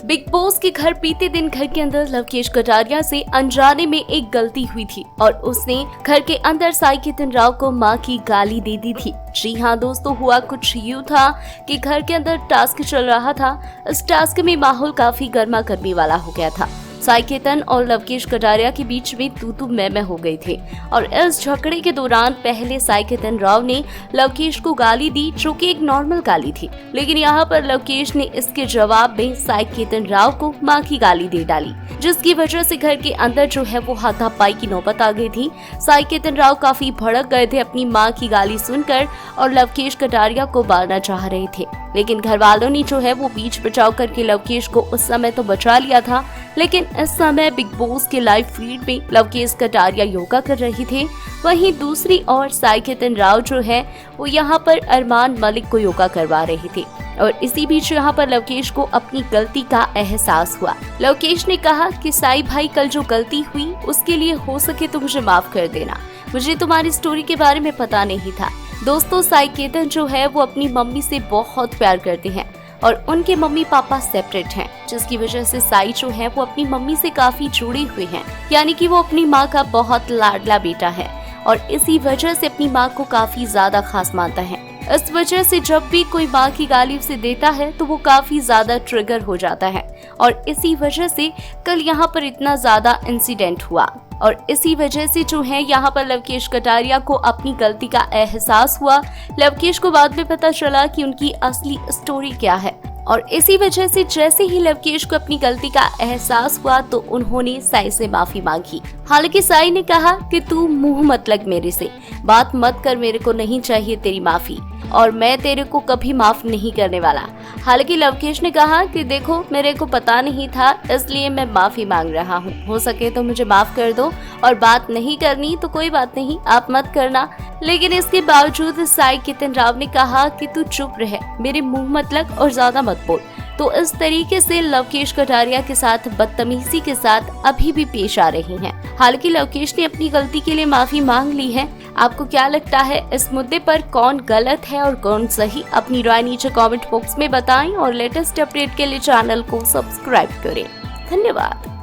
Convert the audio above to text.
Big boss के घर बीते दिन घर के अंदर लवकेश कटारिया से अनजाने में एक गलती हुई थी और उसने घर के अंदर साई केतन राव को मां की गाली दे दी थी। जी हाँ दोस्तों, हुआ कुछ यूं था कि घर के अंदर टास्क चल रहा था। इस टास्क में माहौल काफी गर्मा गर्मी वाला हो गया था। साई केतन और लवकेश कटारिया के बीच में तू मैं हो गई थी और इस झगड़े के दौरान पहले साई केतन राव ने लवकेश को गाली दी, जो कि एक नॉर्मल गाली थी, लेकिन यहाँ पर लवकेश ने इसके जवाब में साई केतन राव को मां की गाली दे डाली, जिसकी वजह से घर के अंदर जो है वो हाथापाई की नौबत आ गई थी। साई केतन राव काफी भड़क गए थे अपनी मां की गाली सुनकर और लवकेश कटारिया को मारना चाह रहे थे, लेकिन घर वालों ने जो है वो बीच बचाव करके लवकेश को उस समय तो बचा लिया था। लेकिन इस समय बिग बॉस के लाइव फीड में लवकेश कटारिया योगा कर रहे थे, वहीं दूसरी ओर साई केतन राव जो है वो यहाँ पर अरमान मलिक को योगा करवा रहे थे और इसी बीच यहाँ पर लवकेश को अपनी गलती का एहसास हुआ। लवकेश ने कहा कि साई भाई, कल जो गलती हुई उसके लिए हो सके तो मुझे माफ कर देना, मुझे तुम्हारी स्टोरी के बारे में पता नहीं था। दोस्तों, साई केतन जो है वो अपनी मम्मी से बहुत प्यार करते हैं और उनके मम्मी पापा सेपरेट हैं, जिसकी वजह से साई जो है वो अपनी मम्मी से काफी जुड़े हुए हैं, यानी कि वो अपनी माँ का बहुत लाडला बेटा है और इसी वजह से अपनी माँ को काफी ज्यादा खास मानता है। इस वजह से जब भी कोई माँ की गाली उसे देता है तो वो काफी ज्यादा ट्रिगर हो जाता है और इसी वजह से कल यहाँ पर इतना ज्यादा इंसिडेंट हुआ और इसी वजह से जो है यहाँ पर लवकेश कटारिया को अपनी गलती का एहसास हुआ। लवकेश को बाद में पता चला कि उनकी असली स्टोरी क्या है और इसी वजह से जैसे ही लवकेश को अपनी गलती का एहसास हुआ तो उन्होंने साई से माफी मांगी। हालांकि साई ने कहा कि तू मुंह मत लग मेरे से, बात मत कर, मेरे को नहीं चाहिए तेरी माफी और मैं तेरे को कभी माफ नहीं करने वाला। हालांकि लवकेश ने कहा कि देखो, मेरे को पता नहीं था इसलिए मैं माफी मांग रहा हूँ, हो सके तो मुझे माफ कर दो और बात नहीं करनी तो कोई बात नहीं, आप मत करना। लेकिन इसके बावजूद साई केतन राव ने कहा कि तू चुप रह, मेरे मुंह मत लग और ज्यादा मत बोल। तो इस तरीके से लवकेश कटारिया के साथ बदतमीजी के साथ अभी भी पेश आ रही हैं। हालांकि लवकेश ने अपनी गलती के लिए माफी मांग ली है। आपको क्या लगता है इस मुद्दे पर, कौन गलत है और कौन सही? अपनी राय नीचे कमेंट बॉक्स में बताएं और लेटेस्ट अपडेट के लिए चैनल को सब्सक्राइब करें। धन्यवाद।